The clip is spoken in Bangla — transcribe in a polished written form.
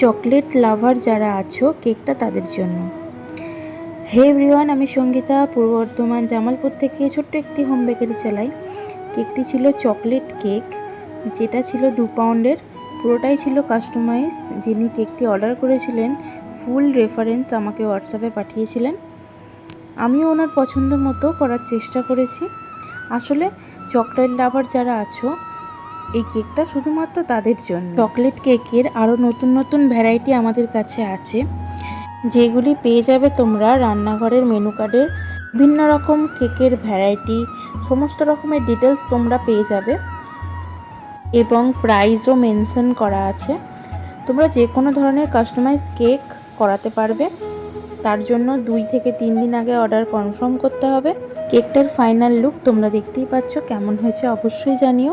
চকলেট লাভার যারা আছো, কেকটা তাদের জন্য। হে এভরিওয়ান, আমি সঙ্গীতা, পূর্ব বর্ধমান জামালপুর থেকে ছোট্ট একটি হোম বেকারি চালাই। কেকটি ছিল চকলেট কেক, যেটা ছিল 2 পাউন্ডের। পুরোটাই ছিল কাস্টমাইজ। যিনি কেকটি অর্ডার করেছিলেন ফুল রেফারেন্স আমাকে হোয়াটসঅ্যাপে পাঠিয়েছিলেন। আমিও ওনার পছন্দ মতো করার চেষ্টা করেছি। আসলে চকলেট লাভার যারা আছো, এই কেকটা শুধুমাত্র তাদের জন্য। চকলেট কেকের আরও নতুন নতুন ভ্যারাইটি আমাদের কাছে আছে, যেগুলি পেয়ে যাবে তোমরা রান্নাঘরের মেনু কার্ডের। বিভিন্ন রকম কেকের ভ্যারাইটি, সমস্ত রকমের ডিটেলস তোমরা পেয়ে যাবে এবং প্রাইসও মেনশন করা আছে। তোমরা যে কোনো ধরনের কাস্টমাইজ কেক করাতে পারবে। তার জন্য 2 থেকে 3 দিন আগে অর্ডার কনফার্ম করতে হবে। কেকটার ফাইনাল লুক তোমরা দেখতেই পাচ্ছ, কেমন হয়েছে অবশ্যই জানিও।